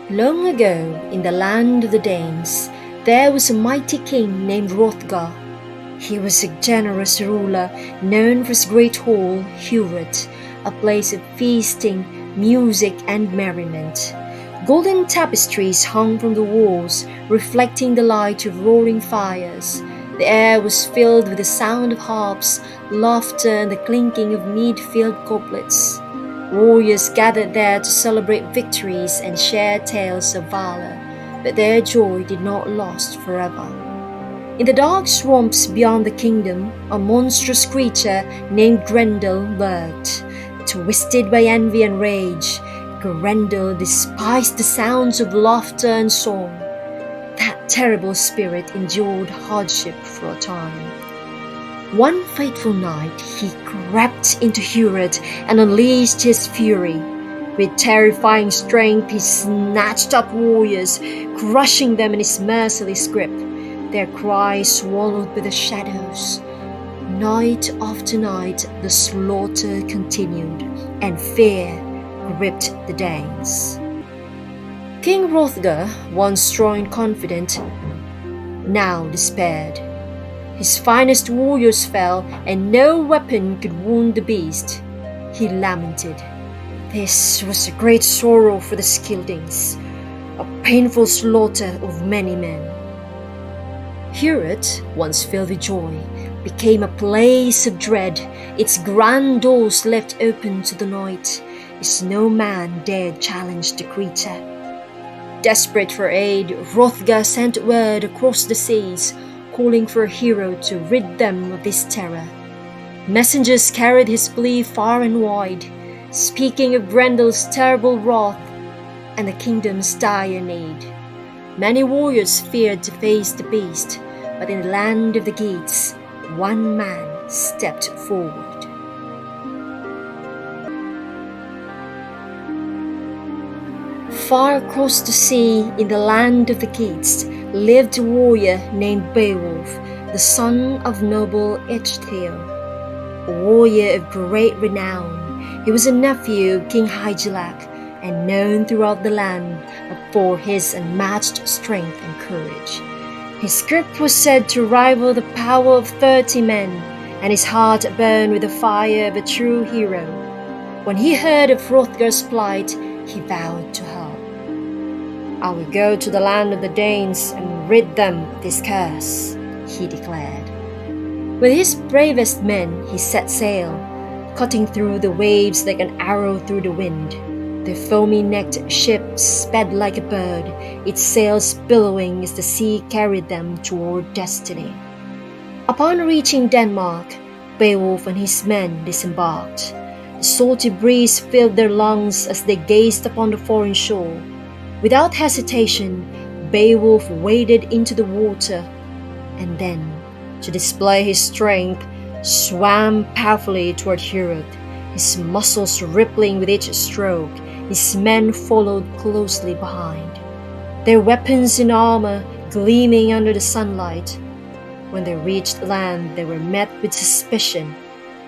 Long ago, in the land of the Danes, there was a mighty king named Hrothgar. He was a generous ruler known for his great hall, Hewrett, a place of feasting, music, and merriment. Golden tapestries hung from the walls, reflecting the light of roaring fires. The air was filled with the sound of harps, laughter, and the clinking of mead-filled goblets. Warriors gathered there to celebrate victories and share tales of valor, but their joy did not last forever. In the dark swamps beyond the kingdom, a monstrous creature named Grendel lurked. Twisted by envy and rage, Grendel despised the sounds of laughter and song. That terrible spirit endured hardship for a time. One fateful night, he crept into Hewrett and unleashed his fury. With terrifying strength, he snatched up warriors, crushing them in his merciless grip, their cries swallowed by the shadows. Night after night, the slaughter continued, and fear gripped the Danes. King Hrothgar, once strong and confident, now despaired. His finest warriors fell, and no weapon could wound the beast. He lamented. This was a great sorrow for the Scyldings, a painful slaughter of many men. Hewrett, once filled with joy, became a place of dread, its grand doors left open to the night, as no man dared challenge the creature. Desperate for aid, Hrothgar sent word across the seas, calling for a hero to rid them of this terror. Messengers carried his plea far and wide, speaking of Grendel's terrible wrath and the kingdom's dire need. Many warriors feared to face the beast, but in the land of the Geats, one man stepped forward. Far across the sea, in the land of the Geats, lived a warrior named Beowulf, the son of noble Ecgtheow, a warrior of great renown. He was a nephew of King Hygelac and known throughout the land for his unmatched strength and courage. His script was said to rival the power of 30 men, and his heart burned with the fire of a true hero. When he heard of Hrothgar's plight, he vowed to help. I will go to the land of the Danes and rid them of this curse, he declared. With his bravest men, he set sail, cutting through the waves like an arrow through the wind. The foamy-necked ship sped like a bird, its sails billowing as the sea carried them toward destiny. Upon reaching Denmark, Beowulf and his men disembarked. The salty breeze filled their lungs as they gazed upon the foreign shore. Without hesitation, Beowulf waded into the water, and then, to display his strength, swam powerfully toward Hewrett, his muscles rippling with each stroke. His men followed closely behind, their weapons and armor gleaming under the sunlight. When they reached land, they were met with suspicion.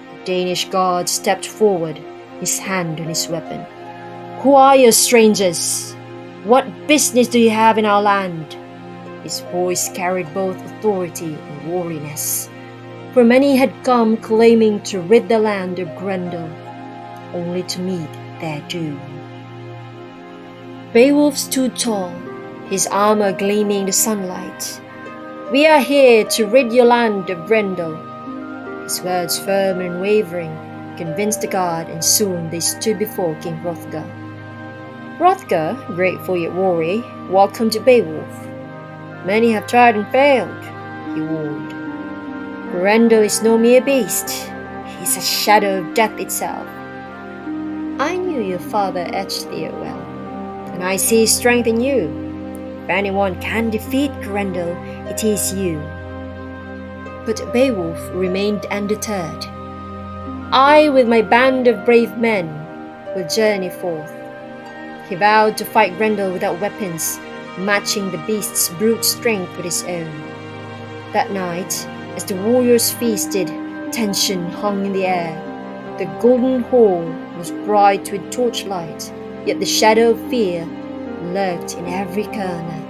The Danish guard stepped forward, his hand on his weapon. "Who are you, strangers? What business do you have in our land?" His voice carried both authority and wariness, for many had come claiming to rid the land of Grendel, only to meet their doom. Beowulf stood tall, his armor gleaming in the sunlight. "We are here to rid your land of Grendel." His words, firm and unwavering, convinced the guard, and soon they stood before King Hrothgar. Hrothgar, grateful yet wary, welcomed Beowulf. "Many have tried and failed," he warned. "Grendel is no mere beast. He is a shadow of death itself. I knew your father Ecgtheow well, and I see strength in you. If anyone can defeat Grendel, it is you." But Beowulf remained undeterred. "I, with my band of brave men, will journey forth." He vowed to fight Grendel without weapons, matching the beast's brute strength with his own. That night, as the warriors feasted, tension hung in the air. The golden hall was bright with torchlight, yet the shadow of fear lurked in every corner.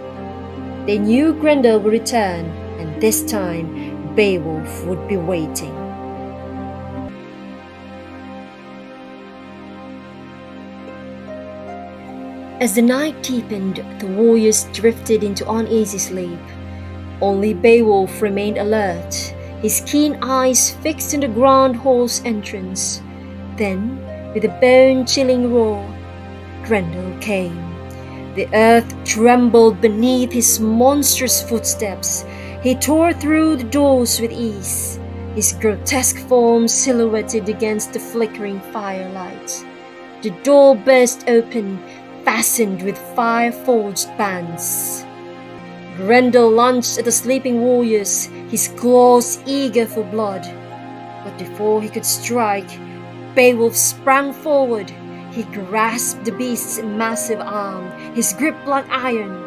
They knew Grendel would return, and this time Beowulf would be waiting. As the night deepened, the warriors drifted into uneasy sleep. Only Beowulf remained alert, his keen eyes fixed on the grand hall's entrance. Then, with a bone-chilling roar, Grendel came. The earth trembled beneath his monstrous footsteps. He tore through the doors with ease, his grotesque form silhouetted against the flickering firelight. The door burst open, fastened with fire-forged bands. Grendel lunged at the sleeping warriors, his claws eager for blood. But before he could strike, Beowulf sprang forward. He grasped the beast's massive arm, his grip like iron.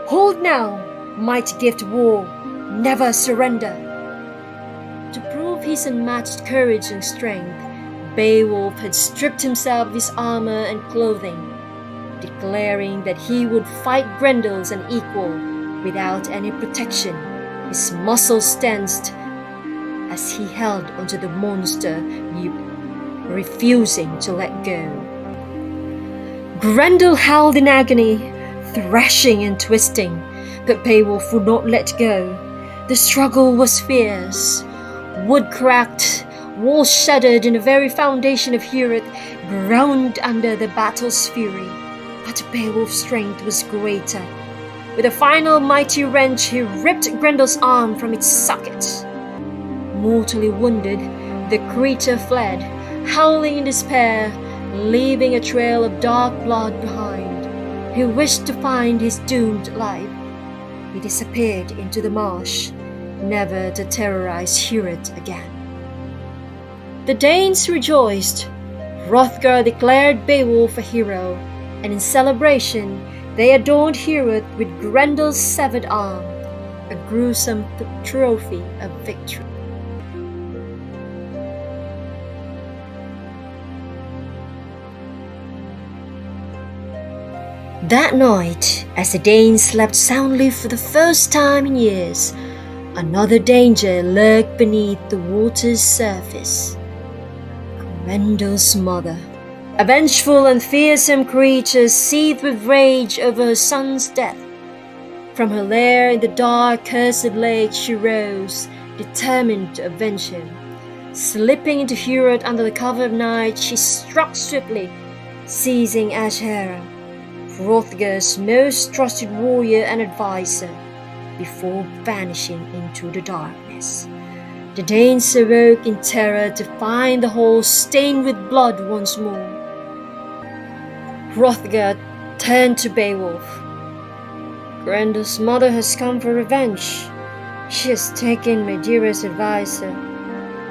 "Hold now, mighty gift of war, never surrender." To prove his unmatched courage and strength, Beowulf had stripped himself of his armor and clothing, declaring that he would fight Grendel as an equal, without any protection. His muscles tensed as he held onto the monster, refusing to let go. Grendel howled in agony, thrashing and twisting, but Beowulf would not let go. The struggle was fierce. Wood cracked, walls shattered, and the very foundation of Hewrath groaned under the battle's fury. But Beowulf's strength was greater. With a final mighty wrench, he ripped Grendel's arm from its socket. Mortally wounded, the creature fled, howling in despair, leaving a trail of dark blood behind. He wished to find his doomed life. He disappeared into the marsh, never to terrorize Hewrath again. The Danes rejoiced. Hrothgar declared Beowulf a hero, and in celebration, they adorned Hewrath with Grendel's severed arm, a gruesome trophy of victory. That night, as the Danes slept soundly for the first time in years, another danger lurked beneath the water's surface. Grendel's mother. A vengeful and fearsome creature seethed with rage over her son's death. From her lair in the dark, cursed lake she rose, determined to avenge him. Slipping into Hewrath under the cover of night, she struck swiftly, seizing Ashera, Hrothgar's most trusted warrior and advisor, before vanishing into the darkness. The Danes awoke in terror to find the hall stained with blood once more. Hrothgar turned to Beowulf. "Grendel's mother has come for revenge. She has taken my dearest advisor.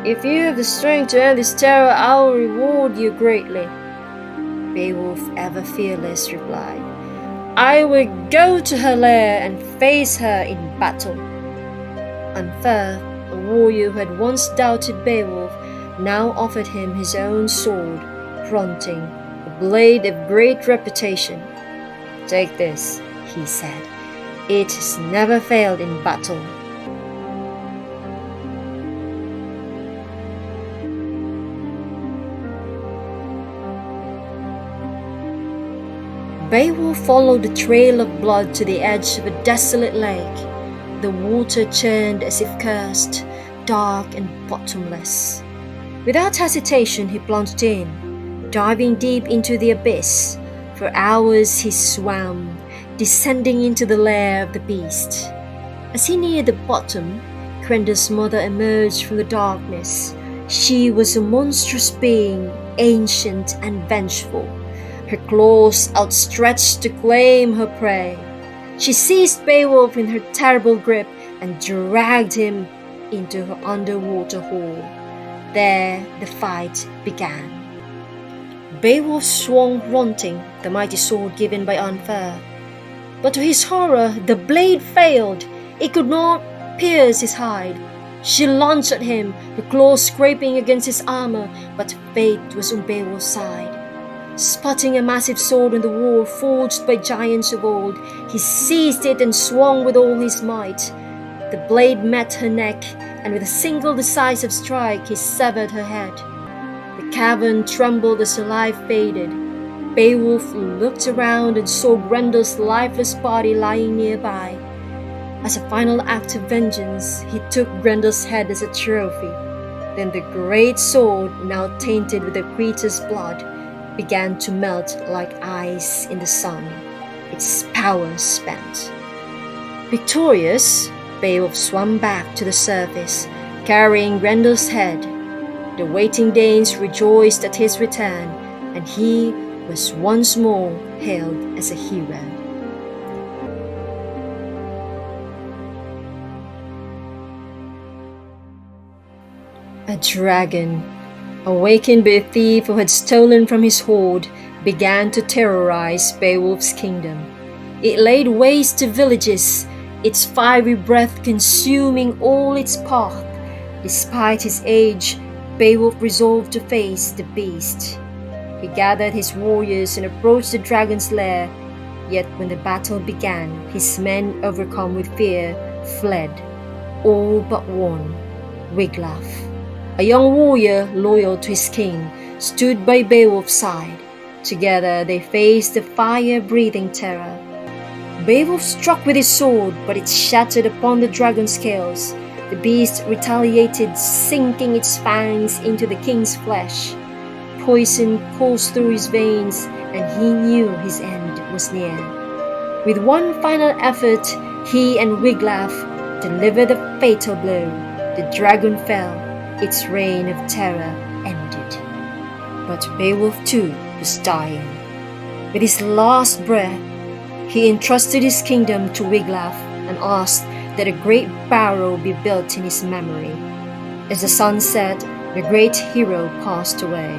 If you have the strength to end this terror, I will reward you greatly." Beowulf, ever fearless, replied, "I will go to her lair and face her in battle." Unferth, a warrior who had once doubted Beowulf, now offered him his own sword, fronting a blade of great reputation. "Take this," he said. "It has never failed in battle." Beowulf followed the trail of blood to the edge of a desolate lake. The water churned as if cursed, dark and bottomless. Without hesitation, he plunged in, diving deep into the abyss. For hours he swam, descending into the lair of the beast. As he neared the bottom, Grendel's mother emerged from the darkness. She was a monstrous being, ancient and vengeful, her claws outstretched to claim her prey. She seized Beowulf in her terrible grip and dragged him into her underwater hall. There the fight began. Beowulf swung grunting the mighty sword given by Unferth. But to his horror, the blade failed. It could not pierce his hide. She lunged at him, her claws scraping against his armor, but fate was on Beowulf's side. Spotting a massive sword on the wall forged by giants of old, he seized it and swung with all his might. The blade met her neck, and with a single decisive strike he severed her head. The cavern trembled as her life faded. Beowulf looked around and saw Grendel's lifeless body lying nearby. As a final act of vengeance, he took Grendel's head as a trophy. Then the great sword, now tainted with the creature's blood, began to melt like ice in the sun, its power spent. Victorious, Beowulf swam back to the surface, carrying Grendel's head. The waiting Danes rejoiced at his return, and he was once more hailed as a hero. A dragon, awakened by a thief who had stolen from his hoard, began to terrorize Beowulf's kingdom. It laid waste to villages, its fiery breath consuming all its path. Despite his age, Beowulf resolved to face the beast. He gathered his warriors and approached the dragon's lair. Yet when the battle began, his men, overcome with fear, fled. All but one, Wiglaf. A young warrior loyal to his king, stood by Beowulf's side. Together they faced the fire-breathing terror. Beowulf struck with his sword, but it shattered upon the dragon's scales. The beast retaliated, sinking its fangs into the king's flesh. Poison coursed through his veins, and he knew his end was near. With one final effort, he and Wiglaf delivered the fatal blow. The dragon fell. Its reign of terror ended. But Beowulf too was dying. With his last breath, he entrusted his kingdom to Wiglaf and asked that a great barrow be built in his memory. As the sun set, the great hero passed away.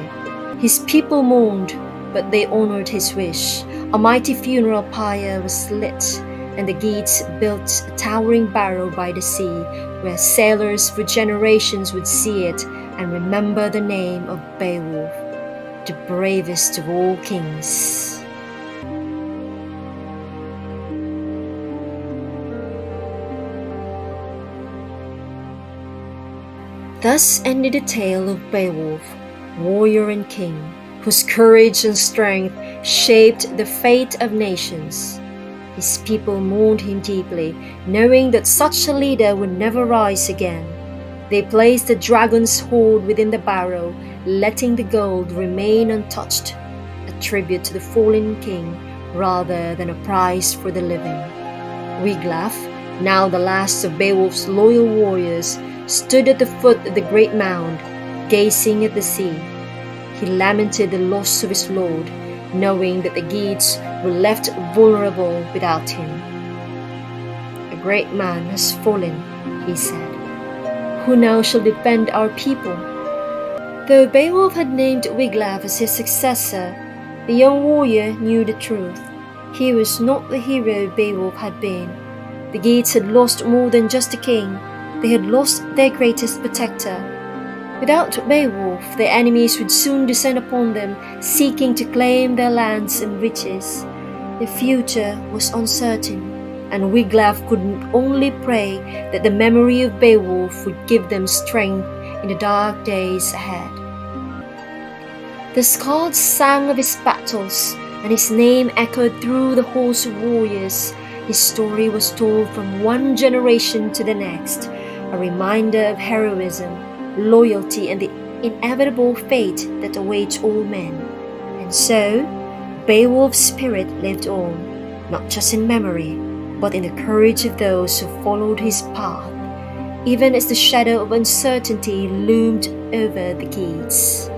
His people mourned, but they honored his wish. A mighty funeral pyre was lit, and the Geats built a towering barrow by the sea, where sailors for generations would see it and remember the name of Beowulf, the bravest of all kings. Thus ended the tale of Beowulf, warrior and king, whose courage and strength shaped the fate of nations. His people mourned him deeply, knowing that such a leader would never rise again. They placed the dragon's hoard within the barrow, letting the gold remain untouched, a tribute to the fallen king rather than a prize for the living. Wiglaf, now the last of Beowulf's loyal warriors, stood at the foot of the great mound, gazing at the sea. He lamented the loss of his lord, knowing that the Geats were left vulnerable without him. A great man has fallen, he said. Who now shall defend our people? Though Beowulf had named Wiglaf as his successor, the young warrior knew the truth. He was not the hero Beowulf had been. The Geats had lost more than just a king. They had lost their greatest protector. Without Beowulf, their enemies would soon descend upon them, seeking to claim their lands and riches. The future was uncertain, and Wiglaf could only pray that the memory of Beowulf would give them strength in the dark days ahead. The skalds sang of his battles, and his name echoed through the halls of warriors. His story was told from one generation to the next, a reminder of heroism, loyalty, and the inevitable fate that awaits all men. And so, Beowulf's spirit lived on, not just in memory, but in the courage of those who followed his path, even as the shadow of uncertainty loomed over the Geats.